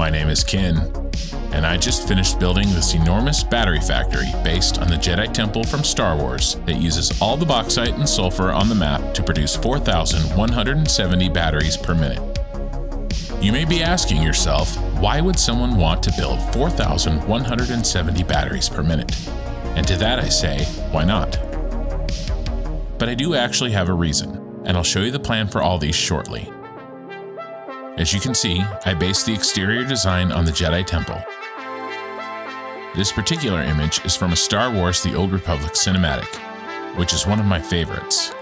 My name is Ken, and I just finished building this enormous battery factory based on the Jedi Temple from Star Wars that uses all the bauxite and sulfur on the map to produce 4,170 batteries per minute. You may be asking yourself, why would someone want to build 4,170 batteries per minute? And to that I say, why not? But I do actually have a reason, and I'll show you the plan for all these shortly. As you can see, I based the exterior design on the Jedi Temple. This particular image is from a Star Wars The Old Republic cinematic, which is one of my favorites.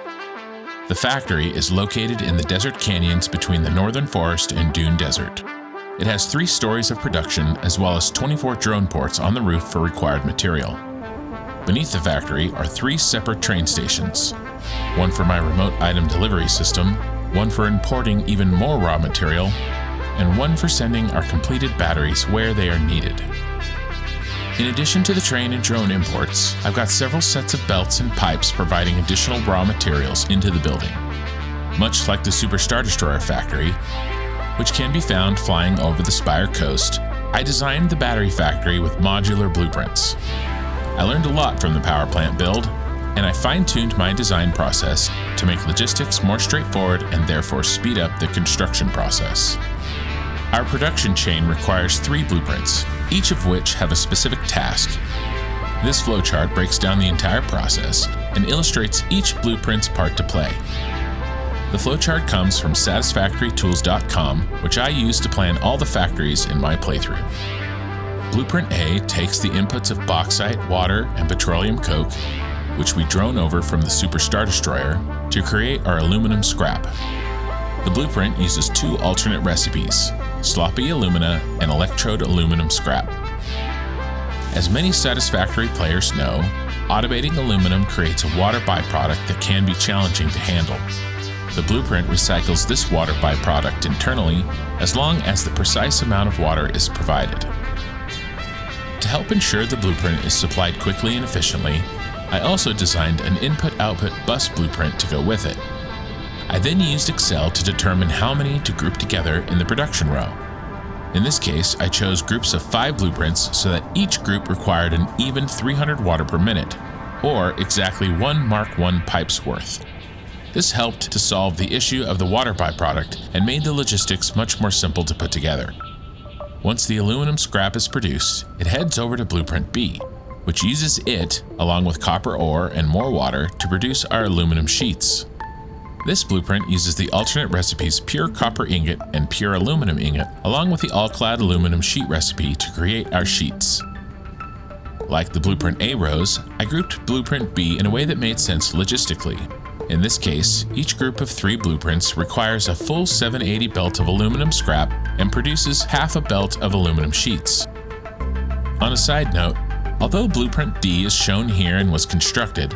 The factory is located in the desert canyons between the Northern Forest and Dune Desert. It has 3 stories of production as well as 24 drone ports on the roof for required material. Beneath the factory are 3 separate train stations, one for my remote item delivery system, one for importing even more raw material, and one for sending our completed batteries where they are needed. In addition to the train and drone imports, I've got several sets of belts and pipes providing additional raw materials into the building. Much like the Super Star Destroyer factory, which can be found flying over the Spire coast, I designed the battery factory with modular blueprints. I learned a lot from the power plant build, and I fine-tuned my design process to make logistics more straightforward and therefore speed up the construction process. Our production chain requires 3 blueprints, each of which have a specific task. This flowchart breaks down the entire process and illustrates each blueprint's part to play. The flowchart comes from Satisfactory.tools.com, which I use to plan all the factories in my playthrough. Blueprint A takes the inputs of bauxite, water, and petroleum coke, which we drone over from the Super Star Destroyer, to create our aluminum scrap. The blueprint uses 2 alternate recipes, sloppy alumina and electrode aluminum scrap. As many Satisfactory players know, automating aluminum creates a water byproduct that can be challenging to handle. The blueprint recycles this water byproduct internally as long as the precise amount of water is provided. To help ensure the blueprint is supplied quickly and efficiently, I also designed an input-output bus blueprint to go with it. I then used Excel to determine how many to group together in the production row. In this case, I chose groups of 5 blueprints so that each group required an even 300 water per minute, or exactly 1 Mark I pipe's worth. This helped to solve the issue of the water byproduct and made the logistics much more simple to put together. Once the aluminum scrap is produced, it heads over to Blueprint B, which uses it, along with copper ore and more water, to produce our aluminum sheets. This blueprint uses the alternate recipes pure copper ingot and pure aluminum ingot, along with the all-clad aluminum sheet recipe to create our sheets. Like the Blueprint A rows, I grouped Blueprint B in a way that made sense logistically. In this case, each group of 3 blueprints requires a full 780 belt of aluminum scrap and produces half a belt of aluminum sheets. On a side note, although Blueprint D is shown here and was constructed,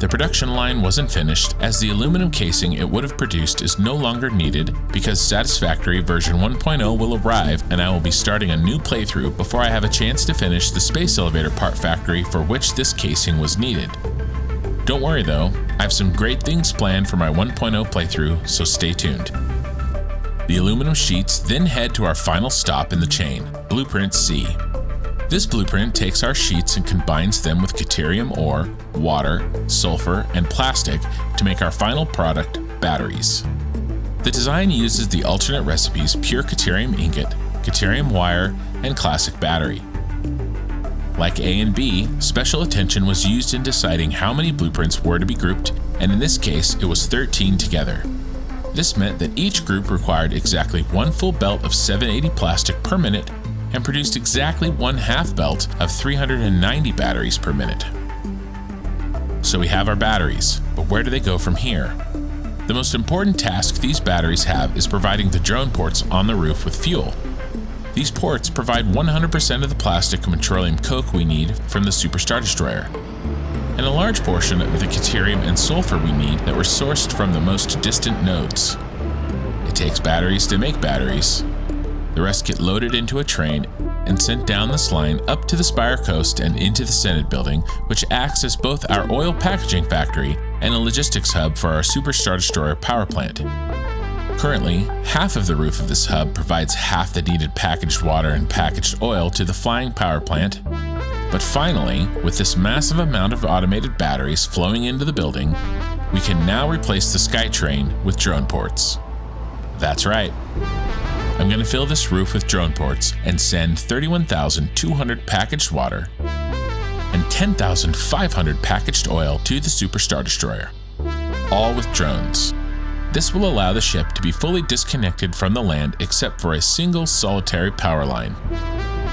the production line wasn't finished as the aluminum casing it would have produced is no longer needed because Satisfactory version 1.0 will arrive and I will be starting a new playthrough before I have a chance to finish the space elevator part factory for which this casing was needed. Don't worry though, I have some great things planned for my 1.0 playthrough, so stay tuned. The aluminum sheets then head to our final stop in the chain, Blueprint C. This blueprint takes our sheets and combines them with Caterium ore, water, sulfur, and plastic to make our final product, batteries. The design uses the alternate recipes pure Caterium ingot, Caterium wire, and classic battery. Like A and B, special attention was used in deciding how many blueprints were to be grouped, and in this case, it was 13 together. This meant that each group required exactly 1 full belt of 780 plastic per minute and produced exactly 1/2 belt of 390 batteries per minute. So we have our batteries, but where do they go from here? The most important task these batteries have is providing the drone ports on the roof with fuel. These ports provide 100% of the plastic and petroleum coke we need from the Super Star Destroyer, and a large portion of the Caterium and sulfur we need that were sourced from the most distant nodes. It takes batteries to make batteries. The rest get loaded into a train and sent down this line up to the Spire coast and into the Senate building, which acts as both our oil packaging factory and a logistics hub for our Super Star Destroyer power plant. Currently, half of the roof of this hub provides half the needed packaged water and packaged oil to the flying power plant. But finally, with this massive amount of automated batteries flowing into the building, we can now replace the SkyTrain with drone ports. That's right. I'm going to fill this roof with drone ports and send 31,200 packaged water and 10,500 packaged oil to the Super Star Destroyer, all with drones. This will allow the ship to be fully disconnected from the land except for a single solitary power line.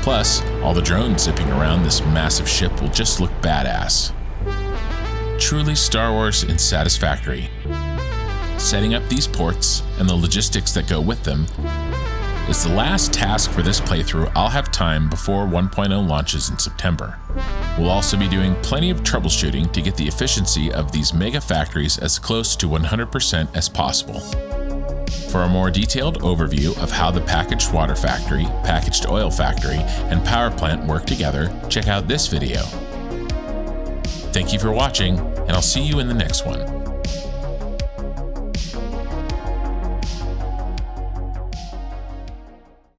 Plus, all the drones zipping around this massive ship will just look badass. Truly Star Wars and Satisfactory. Setting up these ports and the logistics that go with them is the last task for this playthrough. I'll have time before 1.0 launches in September. We'll also be doing plenty of troubleshooting to get the efficiency of these mega factories as close to 100% as possible. For a more detailed overview of how the packaged water factory, packaged oil factory, and power plant work together, check out this video. Thank you for watching, and I'll see you in the next one.